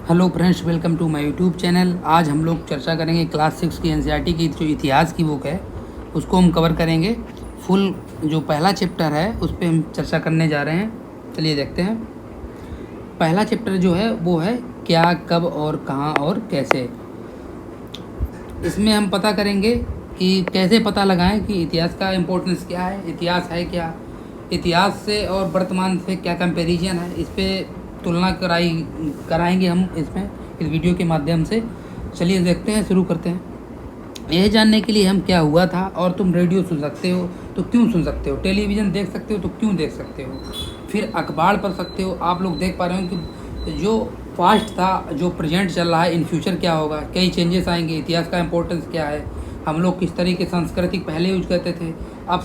Hello friends, welcome to my YouTube channel. आज हम लोग चर्चा करेंगे क्लास 6 की एनसीईआरटी की जो इतिहास की बुक है उसको हम कवर करेंगे। फुल जो पहला चैप्टर है उस पर हम चर्चा करने जा रहे हैं। चलिए देखते हैं। पहला चैप्टर जो है वो है क्या, कब और कहाँ और कैसे। इसमें हम पता करेंगे कि कैसे पता लगाएं कि इतिहास का इम्पोर्टेंस क्या है, इतिहास है क्या, इतिहास से और वर्तमान से क्या कंपैरिजन है, इस पर तुलना कराएंगे हम इसमें इस वीडियो के माध्यम से। चलिए देखते हैं, शुरू करते हैं। यह जानने के लिए हम क्या हुआ था और तुम रेडियो सुन सकते हो तो क्यों सुन सकते हो, टेलीविज़न देख सकते हो तो क्यों देख सकते हो, फिर अखबार पढ़ सकते हो। आप लोग देख पा रहे हो कि जो पास्ट था, जो प्रेजेंट चल रहा है, इन फ्यूचर क्या होगा, कई चेंजेस आएंगे, इतिहास का इंपॉर्टेंस क्या है, हम लोग किस तरीके सांस्कृतिक पहले यूज करते थे, अब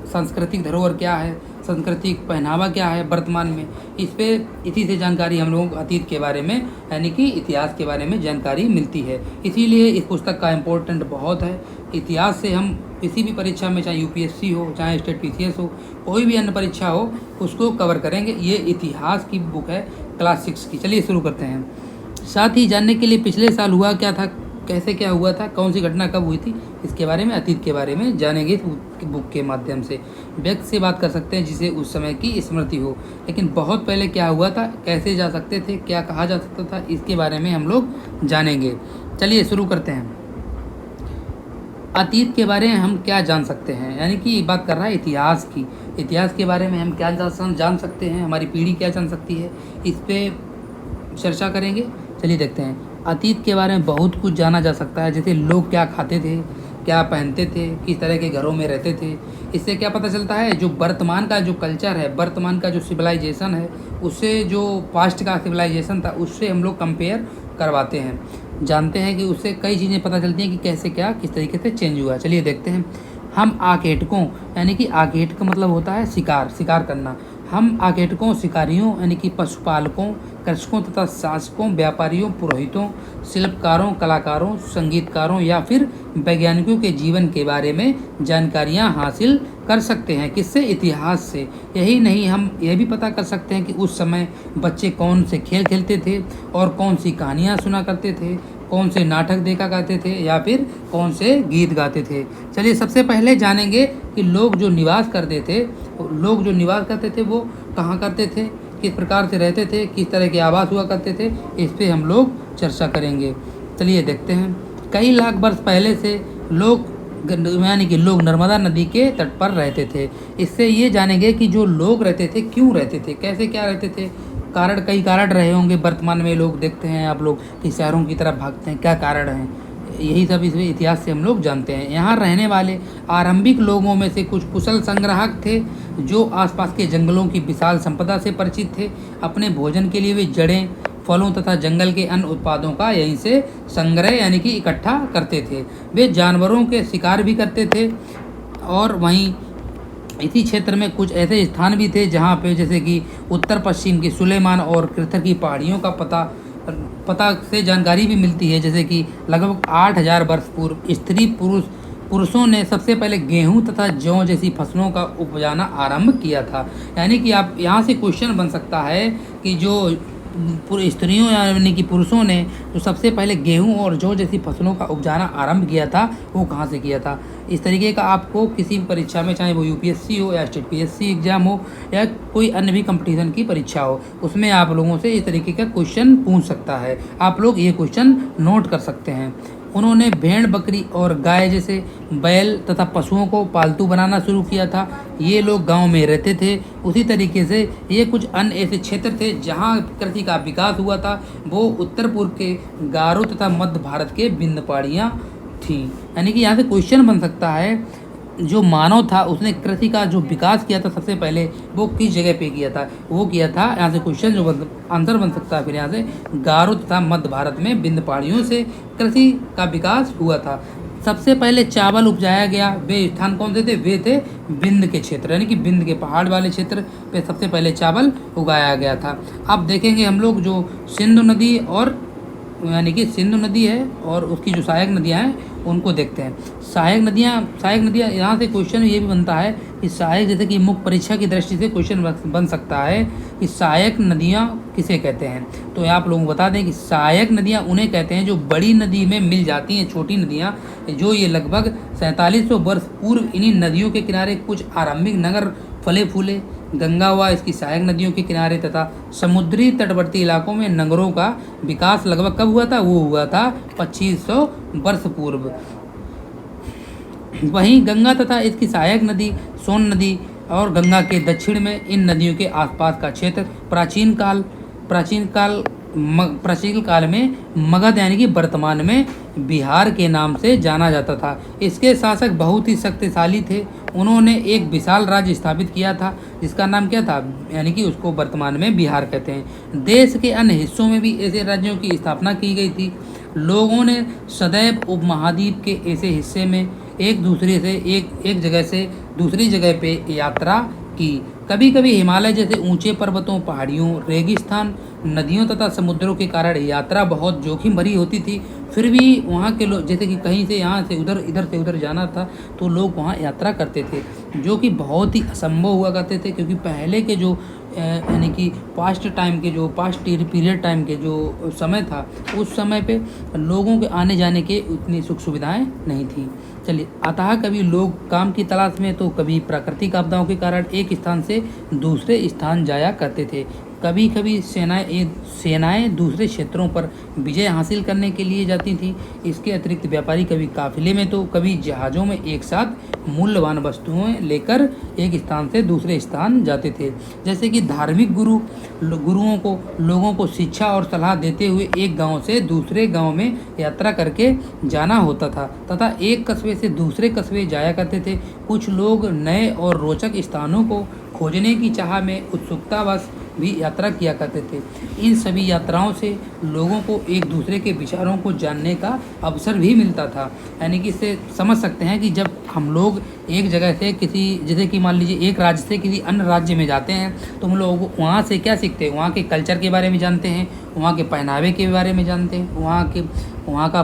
सांस्कृतिक धरोहर क्या है, सांस्कृतिक पहनावा क्या है वर्तमान में। इसी से जानकारी हम लोगों को अतीत के बारे में यानी कि इतिहास के बारे में जानकारी मिलती है। इसीलिए इस पुस्तक का इम्पोर्टेंट बहुत है। इतिहास से हम किसी भी परीक्षा में, चाहे यूपीएससी हो, चाहे स्टेट पीसीएस हो, कोई भी अन्य परीक्षा हो, उसको कवर करेंगे। ये इतिहास की बुक है क्लास 6 की। चलिए शुरू करते हैं। साथ ही जानने के लिए पिछले साल हुआ क्या था, कैसे क्या हुआ था, कौन सी घटना कब हुई थी, इसके बारे में, अतीत के बारे में जानेंगे बुक के माध्यम से। व्यक्ति से बात कर सकते हैं जिसे उस समय की स्मृति हो, लेकिन बहुत पहले क्या हुआ था, कैसे जा सकते थे, क्या कहा जा सकता था, इसके बारे में हम लोग जानेंगे। चलिए शुरू करते हैं। अतीत के बारे में हम क्या जान सकते हैं, यानी कि बात कर रहा है इतिहास की। इतिहास के बारे में हम क्या जान सकते हैं, हमारी पीढ़ी क्या जान सकती है, इस पर चर्चा करेंगे। चलिए देखते हैं। अतीत के बारे में बहुत कुछ जाना जा सकता है, जैसे लोग क्या खाते थे, क्या पहनते थे, किस तरह के घरों में रहते थे। इससे क्या पता चलता है, जो वर्तमान का जो कल्चर है, वर्तमान का जो सिविलाइजेशन है, उससे जो पास्ट का सिविलाइजेशन था उससे हम लोग कंपेयर करवाते हैं, जानते हैं कि उससे कई चीज़ें पता चलती हैं कि कैसे क्या किस तरीके से चेंज हुआ। चलिए देखते हैं। हम आकेटकों, यानी कि आकेट का मतलब होता है शिकार करना। हम आकेटकों, शिकारियों यानी कि पशुपालकों, कृषकों तथा शासकों, व्यापारियों, पुरोहितों, शिल्पकारों, कलाकारों, संगीतकारों या फिर वैज्ञानिकों के जीवन के बारे में जानकारियां हासिल कर सकते हैं। किससे? इतिहास से। यही नहीं, हम यह भी पता कर सकते हैं कि उस समय बच्चे कौन से खेल खेलते थे और कौन सी कहानियाँ सुना करते थे, कौन से नाटक देखा करते थे या फिर कौन से गीत गाते थे। चलिए सबसे पहले जानेंगे कि लोग जो निवास करते थे वो कहाँ करते थे, किस प्रकार से रहते थे, किस तरह के आवास हुआ करते थे, इस पे हम लोग चर्चा करेंगे। चलिए देखते हैं। कई लाख वर्ष पहले से लोग नर्मदा नदी के तट पर रहते थे। इससे ये जानेंगे कि जो लोग रहते थे क्यों रहते थे, कैसे क्या रहते थे। कई कारण रहे होंगे। वर्तमान में लोग देखते हैं आप लोग कि शहरों की तरफ भागते हैं, क्या कारण है, यही सब इसमें इतिहास से हम लोग जानते हैं। यहाँ रहने वाले आरंभिक लोगों में से कुछ कुशल संग्राहक थे जो आसपास के जंगलों की विशाल संपदा से परिचित थे। अपने भोजन के लिए वे जड़ें, फलों तथा जंगल के अन्य उत्पादों का यहीं से संग्रह यानी कि इकट्ठा करते थे। वे जानवरों के शिकार भी करते थे। और वहीं इसी क्षेत्र में कुछ ऐसे स्थान भी थे जहाँ पे जैसे कि उत्तर पश्चिम की सुलेमान और कृथर की पहाड़ियों का पता से जानकारी भी मिलती है। जैसे कि लगभग 8000 वर्ष पूर्व पुरुषों ने सबसे पहले गेहूं तथा जौ जैसी फसलों का उपजाना आरंभ किया था। यानी कि आप यहाँ से क्वेश्चन बन सकता है कि जो स्त्रियों यानी कि पुरुषों ने जो सबसे पहले गेहूं और जौ जैसी फसलों का उपजाना आरंभ किया था वो कहाँ से किया था। इस तरीके का आपको किसी भी परीक्षा में, चाहे वो यूपीएससी हो या स्टेट पीएससी एग्जाम हो या कोई अन्य भी कंपटीशन की परीक्षा हो, उसमें आप लोगों से इस तरीके का क्वेश्चन पूछ सकता है। आप लोग ये क्वेश्चन नोट कर सकते हैं। उन्होंने भेड़, बकरी और गाय जैसे बैल तथा पशुओं को पालतू बनाना शुरू किया था। ये लोग गांव में रहते थे। उसी तरीके से ये कुछ अन्य ऐसे क्षेत्र थे जहां कृषि का विकास हुआ था, वो उत्तर पूर्व के गारो तथा मध्य भारत के विंध्य पहाड़ियाँ थीं। यानी कि यहाँ से क्वेश्चन बन सकता है, जो मानव था उसने कृषि का जो विकास किया था सबसे पहले वो किस जगह पे किया था, वो किया था। यहाँ से क्वेश्चन जो आंसर बन सकता है फिर यहाँ से गारो तथा मध्य भारत में विंध्य पहाड़ियों से कृषि का विकास हुआ था। सबसे पहले चावल उपजाया गया, वे स्थान कौन से थे, वे थे विंध्य के क्षेत्र, यानी कि विंध्य के पहाड़ वाले क्षेत्र पे सबसे पहले चावल उगाया गया था। अब देखेंगे हम लोग जो सिंधु नदी और यानी कि सिंधु नदी है और उसकी जो सहायक नदियाँ हैं उनको देखते हैं। सहायक नदियाँ यहाँ से क्वेश्चन ये भी बनता है कि सहायक, जैसे कि मुख्य परीक्षा की दृष्टि से क्वेश्चन बन सकता है कि सहायक नदियाँ किसे कहते हैं। तो आप लोगों को बता दें कि सहायक नदियाँ उन्हें कहते हैं जो बड़ी नदी में मिल जाती हैं, छोटी नदियाँ जो ये लगभग 4700 वर्ष पूर्व इन्हीं नदियों के किनारे कुछ आरंभिक नगर फले फूले। गंगा व इसकी सहायक नदियों के किनारे तथा समुद्री तटवर्ती इलाकों में नगरों का विकास लगभग कब हुआ था? वो हुआ था 2500 वर्ष पूर्व। वहीं गंगा तथा इसकी सहायक नदी सोन नदी और गंगा के दक्षिण में इन नदियों के आसपास का क्षेत्र प्राचीन काल में मगध यानी कि वर्तमान में बिहार के नाम से जाना जाता था। इसके शासक बहुत ही शक्तिशाली थे। उन्होंने एक विशाल राज्य स्थापित किया था जिसका नाम क्या था? यानी कि उसको वर्तमान में बिहार कहते हैं। देश के अन्य हिस्सों में भी ऐसे राज्यों की स्थापना की गई थी। लोगों ने सदैव उपमहाद्वीप के ऐसे हिस्से में एक जगह से दूसरी जगह पे यात्रा की। कभी कभी हिमालय जैसे ऊंचे पर्वतों, पहाड़ियों, रेगिस्तान, नदियों तथा समुद्रों के कारण यात्रा बहुत जोखिम भरी होती थी। फिर भी वहाँ के लोग, जैसे कि कहीं से यहाँ से उधर, इधर से उधर जाना था तो लोग वहाँ यात्रा करते थे, जो कि बहुत ही असंभव हुआ करते थे, क्योंकि पहले के जो यानी कि पास्ट पीरियड टाइम के जो समय था, उस समय पे लोगों के आने जाने के उतनी सुख सुविधाएं नहीं थी। चलिए, अतः कभी लोग काम की तलाश में तो कभी प्राकृतिक आपदाओं के कारण एक स्थान से दूसरे स्थान जाया करते थे। कभी कभी सेनाएं दूसरे क्षेत्रों पर विजय हासिल करने के लिए जाती थीं। इसके अतिरिक्त व्यापारी कभी काफिले में तो कभी जहाज़ों में एक साथ मूल्यवान वस्तुएं लेकर एक स्थान से दूसरे स्थान जाते थे। जैसे कि धार्मिक गुरुओं को लोगों को शिक्षा और सलाह देते हुए एक गांव से दूसरे गांव में यात्रा करके जाना होता था तथा एक कस्बे से दूसरे कस्बे जाया करते थे। कुछ लोग नए और रोचक स्थानों को खोजने की चाह में उत्सुकतावश भी यात्रा किया करते थे। इन सभी यात्राओं से लोगों को एक दूसरे के विचारों को जानने का अवसर भी मिलता था। यानी कि इससे समझ सकते हैं कि जब हम लोग एक जगह से जैसे कि मान लीजिए एक राज्य से किसी अन्य राज्य में जाते हैं तो हम लोग वहाँ से क्या सीखते हैं? वहाँ के कल्चर के बारे में जानते हैं, वहाँ के पहनावे के बारे में जानते हैं, वहाँ का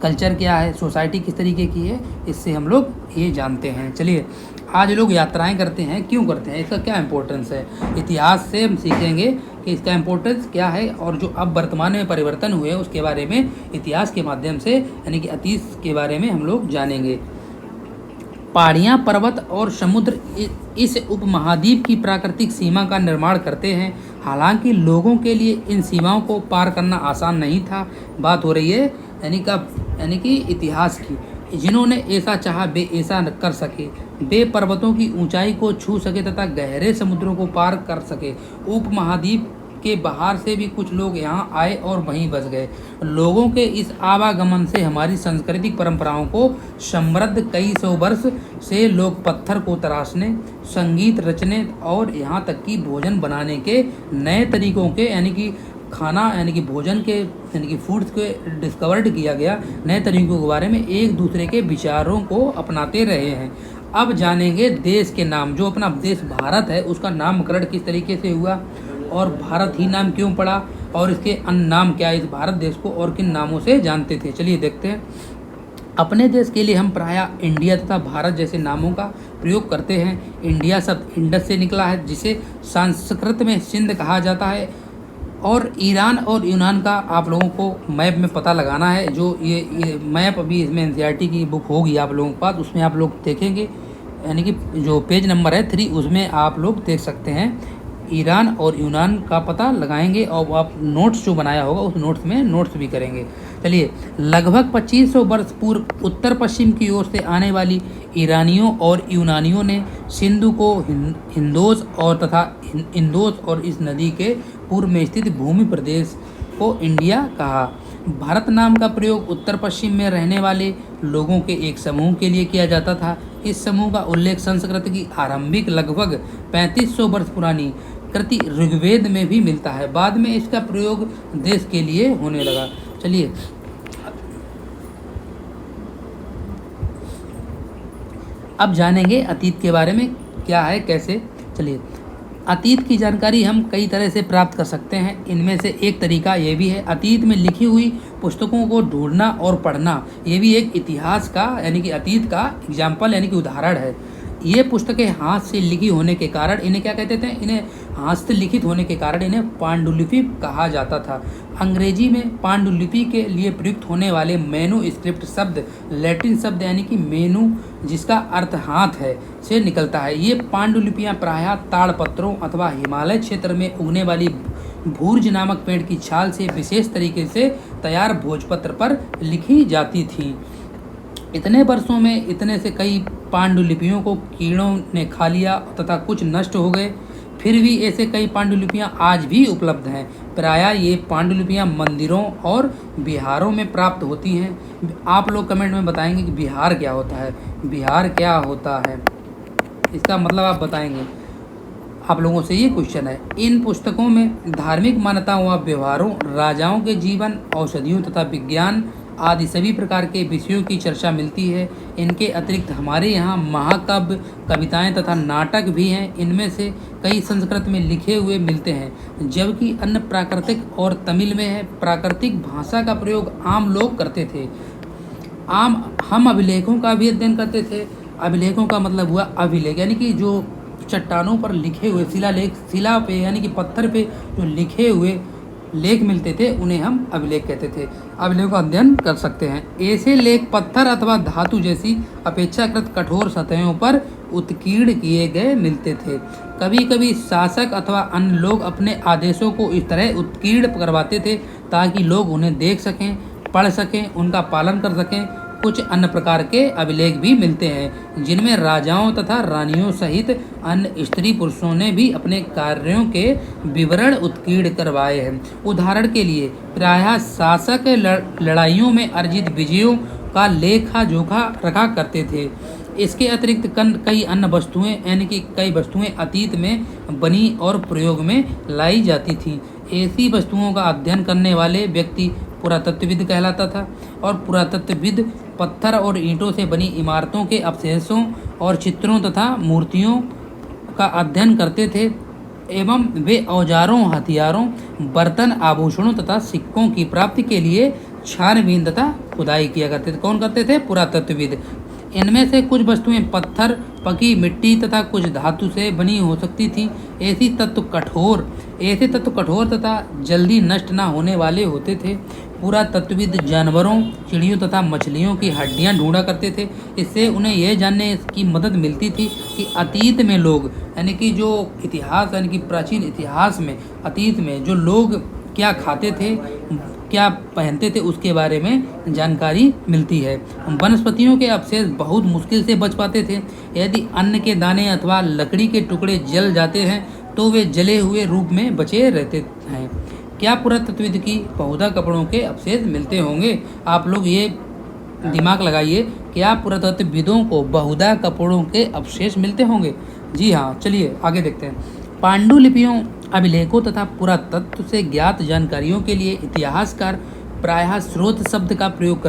कल्चर क्या है, सोसाइटी किस तरीके की है, इससे हम लोग ये जानते हैं। चलिए, आज लोग यात्राएं करते हैं, क्यों करते हैं, इसका क्या इम्पोर्टेंस है? इतिहास से हम सीखेंगे कि इसका इम्पोर्टेंस क्या है और जो अब वर्तमान में परिवर्तन हुए उसके बारे में इतिहास के माध्यम से यानी कि अतीत के बारे में हम लोग जानेंगे। पहाड़ियाँ, पर्वत और समुद्र इस उपमहाद्वीप की प्राकृतिक सीमा का निर्माण करते हैं। हालांकि लोगों के लिए इन सीमाओं को पार करना आसान नहीं था। बात हो रही है यानी कि इतिहास की। जिन्होंने ऐसा चाहा वे ऐसा कर सके, वे पर्वतों की ऊंचाई को छू सके तथा गहरे समुद्रों को पार कर सके। उपमहाद्वीप के बाहर से भी कुछ लोग यहाँ आए और वहीं बस गए। लोगों के इस आवागमन से हमारी सांस्कृतिक परंपराओं को समृद्ध कई सौ वर्ष से लोग पत्थर को तराशने, संगीत रचने और यहाँ तक कि भोजन बनाने के नए तरीकों के यानी कि भोजन के यानी कि फूड्स के डिस्कवर्ड किया गया नए तरीकों के बारे में एक दूसरे के विचारों को अपनाते रहे हैं। अब जानेंगे देश के नाम। जो अपना देश भारत है उसका नामकरण किस तरीके से हुआ और भारत ही नाम क्यों पड़ा और इसके अन्य नाम क्या है, इस भारत देश को और किन नामों से जानते थे। चलिए देखते हैं। अपने देश के लिए हम प्रायः इंडिया तथा भारत जैसे नामों का प्रयोग करते हैं। इंडिया शब्द इंडस से निकला है जिसे संस्कृत में सिंध कहा जाता है। और ईरान और यूनान का आप लोगों को मैप में पता लगाना है। जो ये मैप अभी इसमें एनसीईआरटी की बुक होगी आप लोगों के पास, उसमें आप लोग देखेंगे यानी कि जो पेज नंबर है 3 उसमें आप लोग देख सकते हैं। ईरान और यूनान का पता लगाएंगे और आप नोट्स जो बनाया होगा उस नोट्स में नोट्स भी करेंगे। चलिए, लगभग 2500 वर्ष पूर्व उत्तर पश्चिम की ओर से आने वाली ईरानियों और यूनानियों ने सिंधु को इंदोस और इस नदी के पूर्व में स्थित भूमि प्रदेश को इंडिया कहा। भारत नाम का प्रयोग उत्तर पश्चिम में रहने वाले लोगों के एक समूह के लिए किया जाता था। इस समूह का उल्लेख संस्कृत की आरंभिक लगभग 3500 वर्ष पुरानी कृति ऋग्वेद में भी मिलता है। बाद में इसका प्रयोग देश के लिए होने लगा। चलिए, अब जानेंगे अतीत के बारे में क्या है कैसे। चलिए, अतीत की जानकारी हम कई तरह से प्राप्त कर सकते हैं। इनमें से एक तरीका ये भी है, अतीत में लिखी हुई पुस्तकों को ढूंढना और पढ़ना। ये भी एक इतिहास का यानी कि अतीत का एग्जाम्पल यानी कि उदाहरण है। ये पुस्तकें हाथ से लिखी होने के कारण इन्हें क्या कहते थे, इन्हें हाथ से लिखित होने के कारण इन्हें पांडुलिपि कहा जाता था। अंग्रेजी में पांडुलिपि के लिए प्रयुक्त होने वाले मैन्युस्क्रिप्ट शब्द लैटिन शब्द यानी कि मेनू, जिसका अर्थ हाथ है, से निकलता है। ये पांडुलिपियाँ प्रायः ताड़पत्रों अथवा हिमालय क्षेत्र में उगने वाली भूर्ज नामक पेड़ की छाल से विशेष तरीके से तैयार भोजपत्र पर लिखी जाती थी। इतने वर्षों में इतने से कई पांडुलिपियों को कीड़ों ने खा लिया तथा कुछ नष्ट हो गए। फिर भी ऐसे कई पांडुलिपियां आज भी उपलब्ध हैं। प्रायः ये पांडुलिपियां मंदिरों और बिहारों में प्राप्त होती हैं। आप लोग कमेंट में बताएंगे कि बिहार क्या होता है, बिहार क्या होता है, इसका मतलब आप बताएंगे। आप लोगों से ये क्वेश्चन है। इन पुस्तकों में धार्मिक मान्यताओं व व्यवहारों, राजाओं के जीवन, औषधियों तथा विज्ञान आदि सभी प्रकार के विषयों की चर्चा मिलती है। इनके अतिरिक्त हमारे यहाँ महाकाव्य, कविताएं तथा नाटक भी हैं। इनमें से कई संस्कृत में लिखे हुए मिलते हैं, जबकि अन्य प्राकृतिक और तमिल में है। प्राकृतिक भाषा का प्रयोग आम लोग करते थे। हम अभिलेखों का भी अध्ययन करते थे। अभिलेखों का मतलब हुआ अभिलेख यानी कि जो चट्टानों पर लिखे हुए शिलालेख, शिला पे यानी कि पत्थर पे जो लिखे हुए लेख मिलते थे उन्हें हम अभिलेख कहते थे। अभिलेखों का अध्ययन कर सकते हैं। ऐसे लेख पत्थर अथवा धातु जैसी अपेक्षाकृत कठोर सतहों पर उत्कीर्ण किए गए मिलते थे। कभी कभी शासक अथवा अन्य लोग अपने आदेशों को इस तरह उत्कीर्ण करवाते थे ताकि लोग उन्हें देख सकें, पढ़ सकें, उनका पालन कर सकें। कुछ अन्य प्रकार के अभिलेख भी मिलते हैं जिनमें राजाओं तथा रानियों सहित अन्य स्त्री पुरुषों ने भी अपने कार्यों के विवरण उत्कीर्ण करवाए हैं। उदाहरण के लिए प्रायः शासक लड़ाइयों में अर्जित विजयों का लेखा जोखा रखा करते थे। इसके अतिरिक्त कई अन्य वस्तुएं यानी कि कई वस्तुएं अतीत में बनी और प्रयोग में लाई जाती थीं। ऐसी वस्तुओं का अध्ययन करने वाले व्यक्ति पुरातत्वविद कहलाता था। और पुरातत्वविद पत्थर और ईंटों से बनी इमारतों के अवशेषों और चित्रों तथा मूर्तियों का अध्ययन करते थे एवं वे औजारों, हथियारों, बर्तन, आभूषणों तथा सिक्कों की प्राप्ति के लिए छानबीन तथा खुदाई किया करते थे। कौन करते थे? पुरातत्वविद। इनमें से कुछ वस्तुएं पत्थर, पकी मिट्टी तथा कुछ धातु से बनी हो सकती थी। ऐसे तत्व कठोर तथा जल्दी नष्ट न होने वाले होते थे। पुरातत्वविद जानवरों, चिड़ियों तथा मछलियों की हड्डियां ढूंढा करते थे। इससे उन्हें यह जानने की मदद मिलती थी कि अतीत में लोग यानी कि जो इतिहास यानी कि प्राचीन इतिहास में अतीत में जो लोग क्या खाते थे, क्या पहनते थे, उसके बारे में जानकारी मिलती है। वनस्पतियों के अवशेष बहुत मुश्किल से बच पाते थे। यदि अन्न के दाने अथवा लकड़ी के टुकड़े जल जाते हैं तो वे जले हुए रूप में बचे रहते हैं। क्या पुरातत्वविद की बहुधा कपड़ों के अवशेष मिलते होंगे? आप लोग ये दिमाग लगाइए, क्या पुरातत्वविदों को बहुधा कपड़ों के अवशेष मिलते होंगे? जी हाँ, चलिए आगे देखते हैं। पांडुलिपियों, अभिलेखों तथा पुरातत्व से ज्ञात जानकारियों के लिए इतिहासकार प्रायः स्रोत शब्द का प्रयोग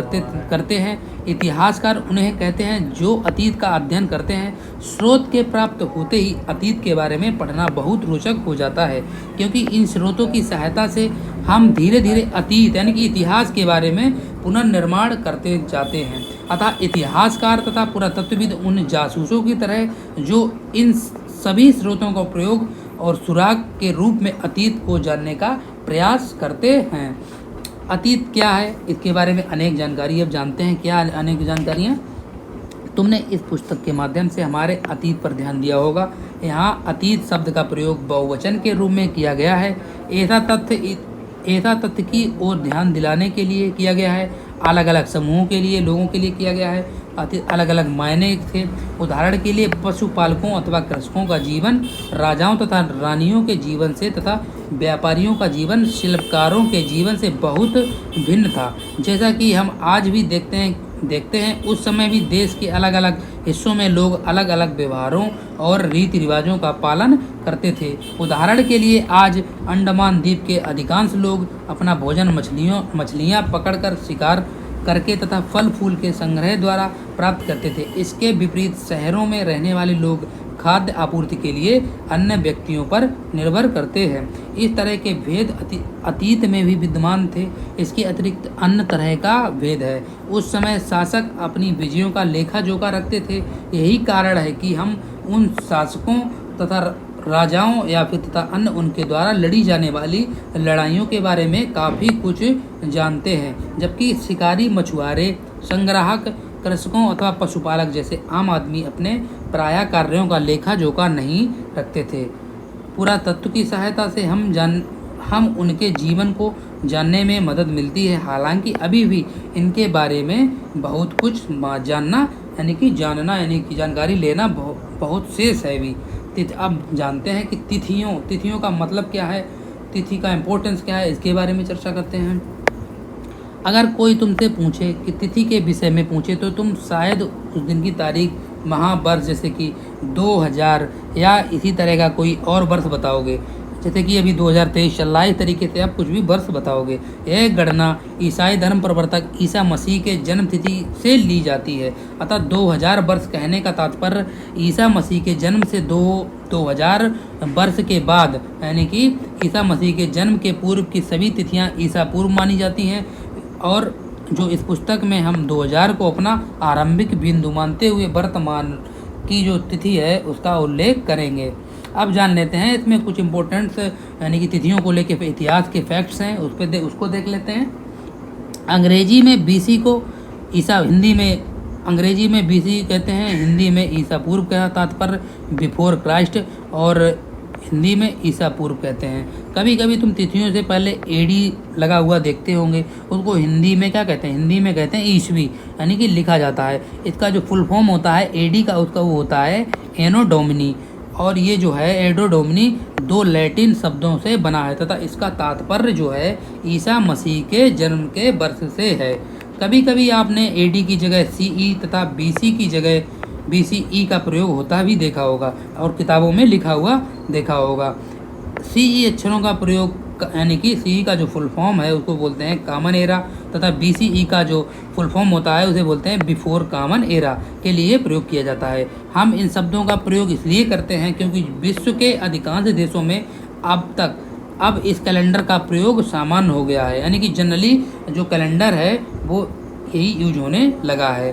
करते हैं। इतिहासकार उन्हें कहते हैं जो अतीत का अध्ययन करते हैं। स्रोत के प्राप्त होते ही अतीत के बारे में पढ़ना बहुत रोचक हो जाता है, क्योंकि इन स्रोतों की सहायता से हम धीरे धीरे अतीत यानी कि इतिहास के बारे में पुनर्निर्माण करते जाते हैं। अतः इतिहासकार तथा पुरातत्वविद उन जासूसों की तरह जो इन सभी स्रोतों का प्रयोग और सुराग के रूप में अतीत को जानने का प्रयास करते हैं। अतीत क्या है, इसके बारे में अनेक जानकारी अब जानते हैं। क्या अनेक जानकारियाँ? तुमने इस पुस्तक के माध्यम से हमारे अतीत पर ध्यान दिया होगा। यहाँ अतीत शब्द का प्रयोग बहुवचन के रूप में किया गया है। ऐसा तथ्य की ओर ध्यान दिलाने के लिए किया गया है। अलग अलग समूहों के लिए, लोगों के लिए किया गया है। अलग अलग मायने थे। उदाहरण के लिए पशुपालकों अथवा कृषकों का जीवन राजाओं तथा रानियों के जीवन से तथा व्यापारियों का जीवन शिल्पकारों के जीवन से बहुत भिन्न था। जैसा कि हम आज भी देखते हैं उस समय भी देश के अलग अलग हिस्सों में लोग अलग अलग व्यवहारों और रीति रिवाजों का पालन करते थे। उदाहरण के लिए आज अंडमान द्वीप के अधिकांश लोग अपना भोजन मछलियाँ पकड़कर शिकार करके तथा फल फूल के संग्रह द्वारा प्राप्त करते थे। इसके विपरीत शहरों में रहने वाले लोग खाद्य आपूर्ति के लिए अन्य व्यक्तियों पर निर्भर करते हैं। इस तरह के भेद अतीत में भी विद्यमान थे। इसके अतिरिक्त अन्य तरह का भेद है। उस समय शासक अपनी विजयों का लेखा जोखा रखते थे। यही कारण है कि हम उन शासकों तथा राजाओं या फिर तथा अन्य उनके द्वारा लड़ी जाने वाली लड़ाइयों के बारे में काफ़ी कुछ जानते हैं, जबकि शिकारी, मछुआरे, संग्राहक, कृषकों अथवा पशुपालक जैसे आम आदमी अपने प्रायः कार्यों का लेखा जोखा नहीं रखते थे। पुरातत्व की सहायता से हम उनके जीवन को जानने में मदद मिलती है। हालांकि अभी भी इनके बारे में बहुत कुछ जानना यानी कि जानकारी लेना बहुत शेष है भी। अब जानते हैं कि तिथियों का मतलब क्या है, तिथि का इम्पोर्टेंस क्या है, इसके बारे में चर्चा करते हैं। अगर कोई तुमसे पूछे कि तिथि के विषय में पूछे तो तुम शायद उस दिन की तारीख, माह, वर्ष जैसे कि 2000 या इसी तरह का कोई और वर्ष बताओगे। जैसे कि अभी 2023 चल रहा है, इस तरीके से आप कुछ भी वर्ष बताओगे। यह गणना ईसाई धर्म प्रवर्तक ईसा मसीह के जन्म तिथि से ली जाती है। अतः 2000 वर्ष कहने का तात्पर्य ईसा मसीह के जन्म से 2000 वर्ष के बाद यानी कि ईसा मसीह के जन्म के पूर्व की सभी तिथियां ईसा पूर्व मानी जाती हैं। और जो इस पुस्तक में हम 2000 को अपना आरंभिक बिंदु मानते हुए वर्तमान की जो तिथि है उसका उल्लेख करेंगे। अब जान लेते हैं इसमें कुछ इम्पोर्टेंट्स यानी कि तिथियों को लेके इतिहास के फैक्ट्स हैं, उसको देख लेते हैं। अंग्रेजी में बीसी को हिंदी में अंग्रेजी में बीसी कहते हैं, हिंदी में ईसा पूर्व का तात्पर्य बिफोर क्राइस्ट, और हिंदी में ईसा पूर्व कहते हैं। कभी कभी तुम तिथियों से पहले एडी लगा हुआ देखते होंगे, उसको हिंदी में क्या कहते हैं, हिंदी में कहते हैं ईस्वी, यानी कि लिखा जाता है। इसका जो फुल फॉर्म होता है एडी का, उसका वो होता है एनो डोमिनी, और ये जो है एडो डोमिनी 2 लैटिन शब्दों से बना है तथा इसका तात्पर्य जो है ईसा मसीह के जन्म के वर्ष से है। कभी कभी आपने एडी की जगह सीई तथा बीसी की जगह बीसीई का प्रयोग होता भी देखा होगा और किताबों में लिखा हुआ देखा होगा। सीई अक्षरों का प्रयोग यानी कि सीई का जो फुल फॉर्म है उसको बोलते हैं कॉमन एरा, तथा बीसीई का जो फुल फॉर्म होता है उसे बोलते हैं बिफोर कॉमन एरा के लिए प्रयोग किया जाता है। हम इन शब्दों का प्रयोग इसलिए करते हैं क्योंकि विश्व के अधिकांश देशों में अब इस कैलेंडर का प्रयोग सामान्य हो गया है, यानी कि जनरली जो कैलेंडर है वो यही यूज होने लगा है।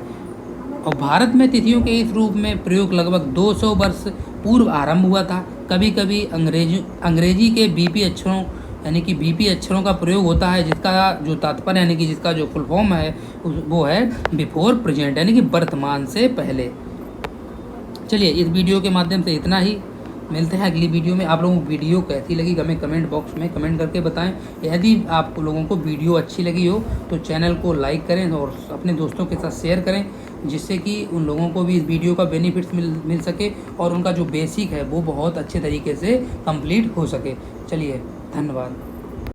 और भारत में तिथियों के इस रूप में प्रयोग लगभग 200 वर्ष पूर्व आरंभ हुआ था। कभी कभी अंग्रेजी के बीपी अक्षरों यानी कि बीपी अक्षरों का प्रयोग होता है, जिसका जो तात्पर्य यानी कि जिसका जो फुल फॉर्म है वो है बिफोर प्रेजेंट, यानी कि वर्तमान से पहले। चलिए इस वीडियो के माध्यम से इतना ही, मिलते हैं अगली वीडियो में। आप लोगों को वीडियो कैसी लगी हमें कमेंट बॉक्स में कमेंट करके बताएं। यदि आप लोगों को वीडियो अच्छी लगी हो तो चैनल को लाइक करें और अपने दोस्तों के साथ शेयर करें, जिससे कि उन लोगों को भी इस वीडियो का बेनिफिट्स मिल सके और उनका जो बेसिक है वो बहुत अच्छे तरीके से कंप्लीट हो सके। चलिए धन्यवाद।